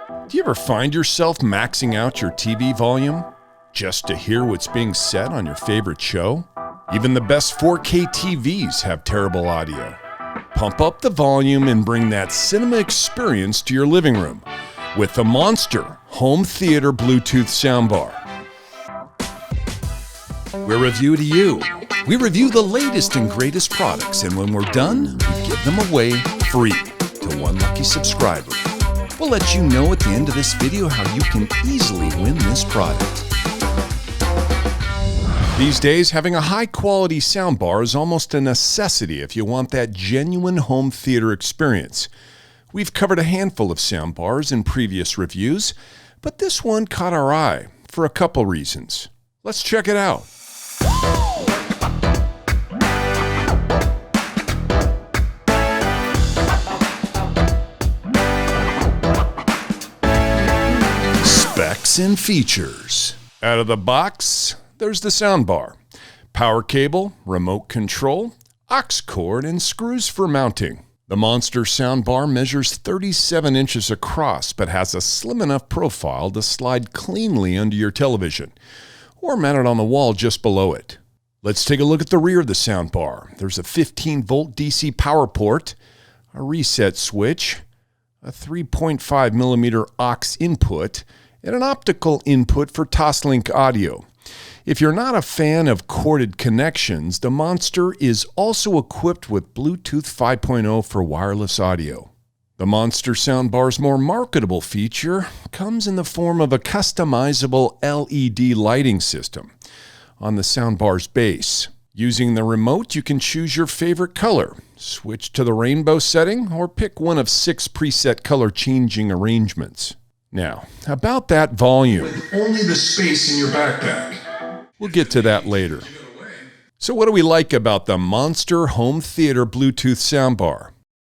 Do you ever find yourself maxing out your TV volume just to hear what's being said on your favorite show? Even the best 4K TVs have terrible audio. Pump up the volume and bring that cinema experience to your living room with the Monster Home Theater Bluetooth Soundbar. We're Review to You. We review the latest and greatest products, and when we're done, we give them away free to one lucky subscriber. We'll let you know at the end of this video how you can easily win this product. These days, having a high-quality soundbar is almost a necessity if you want that genuine home theater experience. We've covered a handful of soundbars in previous reviews, but this one caught our eye for a couple reasons. Let's check it out. Specs and features. Out of the box, there's the soundbar. Power cable, remote control, aux cord, and screws for mounting. The Monster Soundbar measures 37 inches across, but has a slim enough profile to slide cleanly under your television, or mount it on the wall just below it. Let's take a look at the rear of the soundbar. There's a 15-volt DC power port, a reset switch, a 3.5 millimeter aux input, and an optical input for Toslink audio. If you're not a fan of corded connections, the Monster is also equipped with Bluetooth 5.0 for wireless audio. The Monster Soundbar's more marketable feature comes in the form of a customizable LED lighting system on the soundbar's base. Using the remote, you can choose your favorite color, switch to the rainbow setting, or pick one of 6 preset color-changing arrangements. Now, about that volume. With only the space in your backpack. We'll get to that later. So what do we like about the Monster Home Theater Bluetooth Soundbar?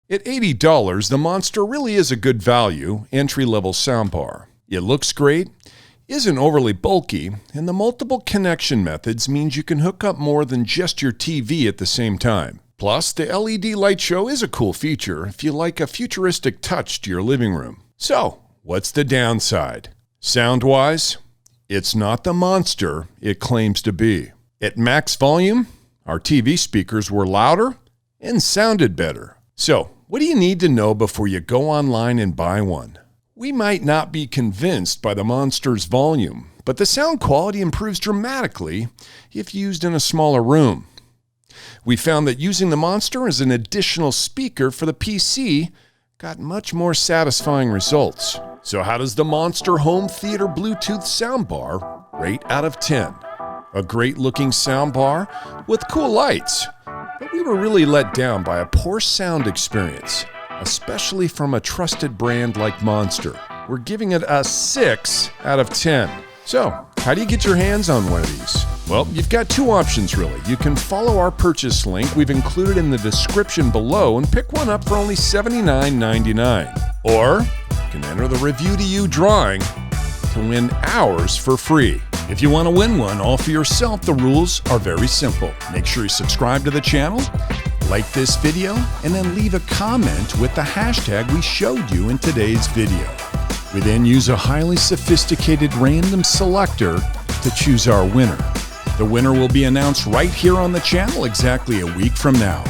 At $80, the Monster really is a good value, entry-level soundbar. It looks great, isn't overly bulky, and the multiple connection methods means you can hook up more than just your TV at the same time. Plus, the LED light show is a cool feature if you like a futuristic touch to your living room. So, what's the downside? Sound-wise, it's not the Monster it claims to be. At max volume, our TV speakers were louder and sounded better. So, what do you need to know before you go online and buy one? We might not be convinced by the Monster's volume, but the sound quality improves dramatically if used in a smaller room. We found that using the Monster as an additional speaker for the PC got much more satisfying results. So how does the Monster Home Theater Bluetooth Soundbar rate out of 10? A great looking soundbar with cool lights, but we were really let down by a poor sound experience, especially from a trusted brand like Monster. We're giving it a 6 out of 10. So, how do you get your hands on one of these? Well, you've got 2 options really. You can follow our purchase link we've included in the description below and pick one up for only $79.99. Or you can enter the Review to You drawing to win ours for free. If you want to win one all for yourself, the rules are very simple. Make sure you subscribe to the channel, like this video, and then leave a comment with the hashtag we showed you in today's video. We then use a highly sophisticated random selector to choose our winner. The winner will be announced right here on the channel exactly a week from now.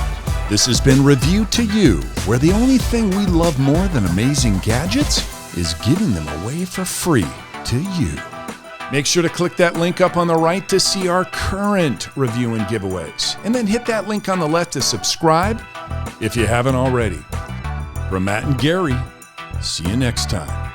This has been Review to You, where the only thing we love more than amazing gadgets is giving them away for free to you. Make sure to click that link up on the right to see our current review and giveaways, and then hit that link on the left to subscribe if you haven't already. From Matt and Gary, see you next time.